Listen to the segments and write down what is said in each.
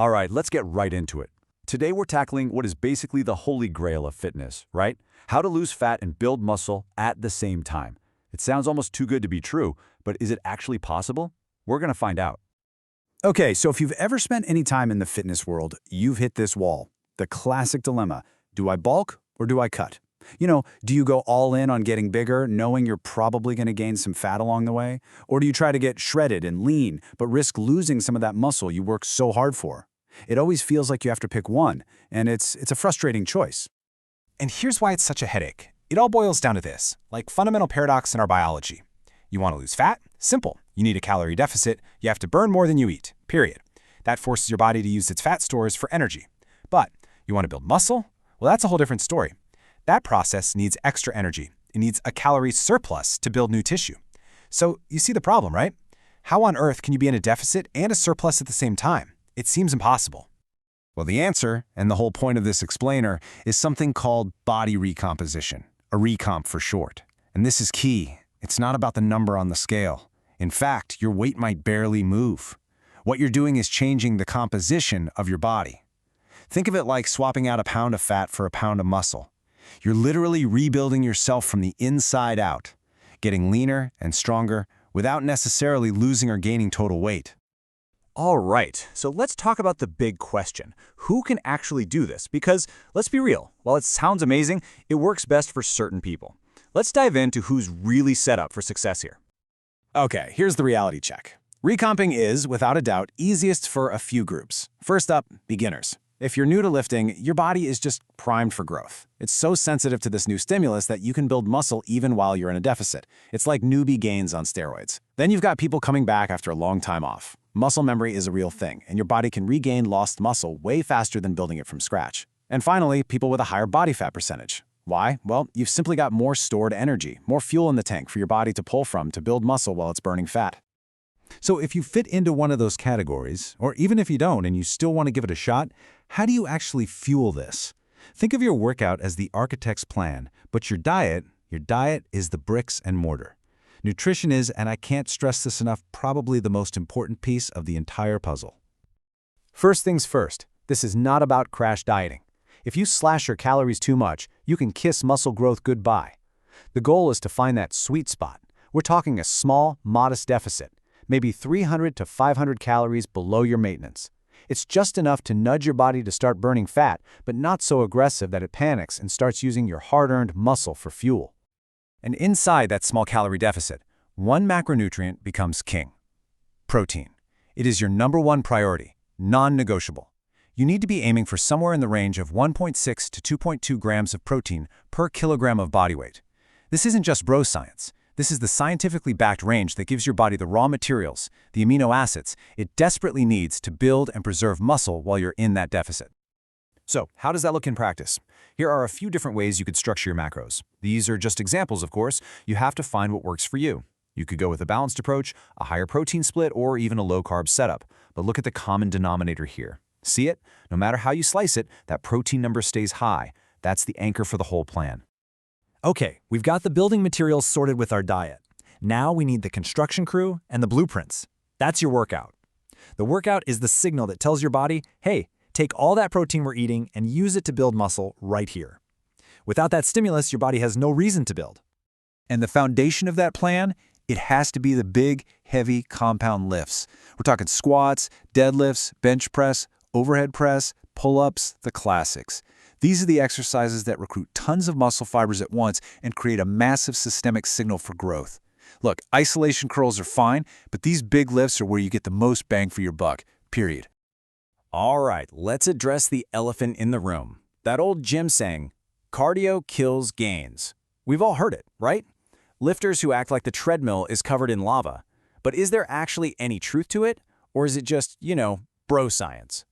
All right, let's get right into it. Today we're tackling what is basically the holy grail of fitness, right? How to lose fat and build muscle at the same time. It sounds almost too good to be true, but is it actually possible? We're going to find out. Okay, so if you've ever spent any time in the fitness world, you've hit this wall. The classic dilemma: do I bulk or do I cut? Do you go all in on getting bigger, knowing you're probably going to gain some fat along the way? Or do you try to get shredded and lean, but risk losing some of that muscle you work so hard for? It always feels like you have to pick one, and it's a frustrating choice. And here's why it's such a headache. It all boils down to this, like fundamental paradox in our biology. You want to lose fat? Simple. You need a calorie deficit. You have to burn more than you eat, period. That forces your body to use its fat stores for energy. But you want to build muscle? Well, that's a whole different story. That process needs extra energy. It needs a calorie surplus to build new tissue. So you see the problem, right? How on earth can you be in a deficit and a surplus at the same time? It seems impossible. Well, the answer, and the whole point of this explainer, is something called body recomposition, a recomp for short. And this is key. It's not about the number on the scale. In fact, your weight might barely move. What you're doing is changing the composition of your body. Think of it like swapping out a pound of fat for a pound of muscle. You're literally rebuilding yourself from the inside out, getting leaner and stronger without necessarily losing or gaining total weight. All right, so let's talk about the big question. Who can actually do this? Because, let's be real, while it sounds amazing, it works best for certain people. Let's dive into who's really set up for success here. Okay, here's the reality check. Recomping is, without a doubt, easiest for a few groups. First up, beginners. If you're new to lifting, your body is just primed for growth. It's so sensitive to this new stimulus that you can build muscle even while you're in a deficit. It's like newbie gains on steroids. Then you've got people coming back after a long time off. Muscle memory is a real thing, and your body can regain lost muscle way faster than building it from scratch. And finally, people with a higher body fat percentage. Why? Well, you've simply got more stored energy, more fuel in the tank for your body to pull from to build muscle while it's burning fat. So if you fit into one of those categories, or even if you don't and you still want to give it a shot, how do you actually fuel this? Think of your workout as the architect's plan, but your diet is the bricks and mortar. Nutrition is, and I can't stress this enough, probably the most important piece of the entire puzzle. First things first, this is not about crash dieting. If you slash your calories too much, you can kiss muscle growth goodbye. The goal is to find that sweet spot. We're talking a small, modest deficit, maybe 300 to 500 calories below your maintenance. It's just enough to nudge your body to start burning fat, but not so aggressive that it panics and starts using your hard-earned muscle for fuel. And inside that small calorie deficit, one macronutrient becomes king: protein. It is your #1 priority, non-negotiable. You need to be aiming for somewhere in the range of 1.6 to 2.2 grams of protein per kilogram of body weight. This isn't just bro science. This is the scientifically backed range that gives your body the raw materials, the amino acids, it desperately needs to build and preserve muscle while you're in that deficit. So, how does that look in practice? Here are a few different ways you could structure your macros. These are just examples, of course. You have to find what works for you. You could go with a balanced approach, a higher protein split, or even a low-carb setup. But look at the common denominator here. See it? No matter how you slice it, that protein number stays high. That's the anchor for the whole plan. Okay, we've got the building materials sorted with our diet. Now we need the construction crew and the blueprints. That's your workout. The workout is the signal that tells your body, hey, take all that protein we're eating and use it to build muscle right here. Without that stimulus, your body has no reason to build. And the foundation of that plan? It has to be the big, heavy compound lifts. We're talking squats, deadlifts, bench press, overhead press, pull-ups, the classics. These are the exercises that recruit tons of muscle fibers at once and create a massive systemic signal for growth. Look, isolation curls are fine, but these big lifts are where you get the most bang for your buck, period. All right, let's address the elephant in the room. That old gym saying, cardio kills gains. We've all heard it, right? Lifters who act like the treadmill is covered in lava. But is there actually any truth to it? Or is it just, bro science?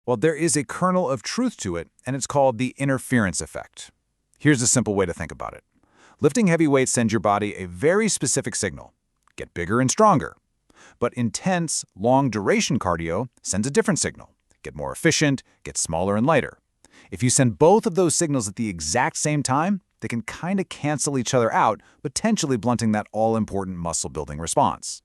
Well, there is a kernel of truth to it, and it's called the interference effect. Here's a simple way to think about it. Lifting heavy weights sends your body a very specific signal: get bigger and stronger. But intense, long-duration cardio sends a different signal: get more efficient, get smaller and lighter. If you send both of those signals at the exact same time, they can kind of cancel each other out, potentially blunting that all-important muscle-building response.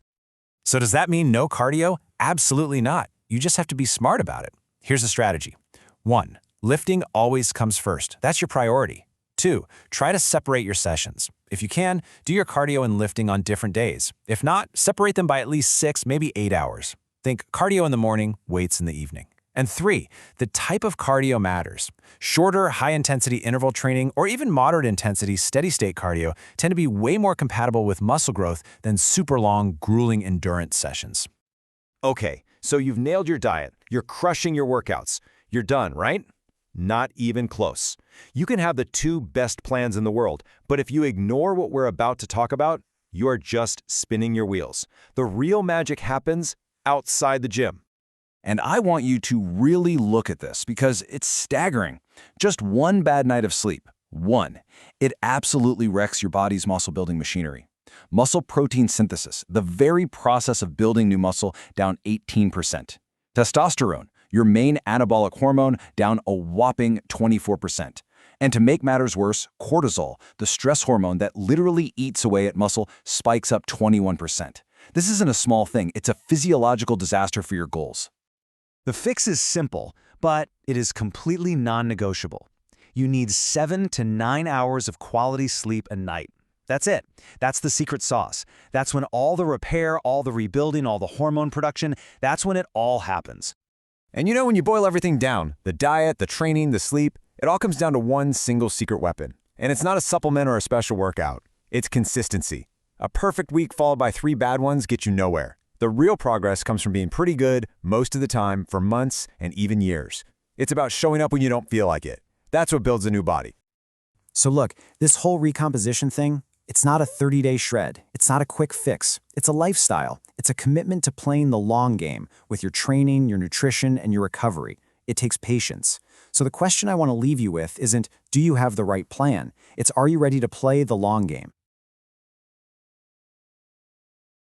So does that mean no cardio? Absolutely not. You just have to be smart about it. Here's the strategy. 1. Lifting always comes first. That's your priority. 2. Try to separate your sessions. If you can, do your cardio and lifting on different days. If not, separate them by at least 6, maybe 8 hours. Think cardio in the morning, weights in the evening. And 3, the type of cardio matters. Shorter, high-intensity interval training or even moderate-intensity steady-state cardio tend to be way more compatible with muscle growth than super long, grueling endurance sessions. Okay, so you've nailed your diet. You're crushing your workouts. You're done, right? Not even close. You can have the 2 best plans in the world, but if you ignore what we're about to talk about, you are just spinning your wheels. The real magic happens outside the gym. And I want you to really look at this because it's staggering. Just one bad night of sleep, it absolutely wrecks your body's muscle-building machinery. Muscle protein synthesis, the very process of building new muscle, down 18%. Testosterone, your main anabolic hormone, down a whopping 24%. And to make matters worse, cortisol, the stress hormone that literally eats away at muscle, spikes up 21%. This isn't a small thing, it's a physiological disaster for your goals. The fix is simple, but it is completely non-negotiable. You need 7 to 9 hours of quality sleep a night. That's it. That's the secret sauce. That's when all the repair, all the rebuilding, all the hormone production, that's when it all happens. And you know, when you boil everything down, the diet, the training, the sleep, it all comes down to one single secret weapon. And it's not a supplement or a special workout. It's consistency. A perfect week followed by 3 bad ones gets you nowhere. The real progress comes from being pretty good most of the time for months and even years. It's about showing up when you don't feel like it. That's what builds a new body. So look, this whole recomposition thing, it's not a 30-day shred. It's not a quick fix. It's a lifestyle. It's a commitment to playing the long game with your training, your nutrition, and your recovery. It takes patience. So the question I want to leave you with isn't, do you have the right plan? It's, are you ready to play the long game?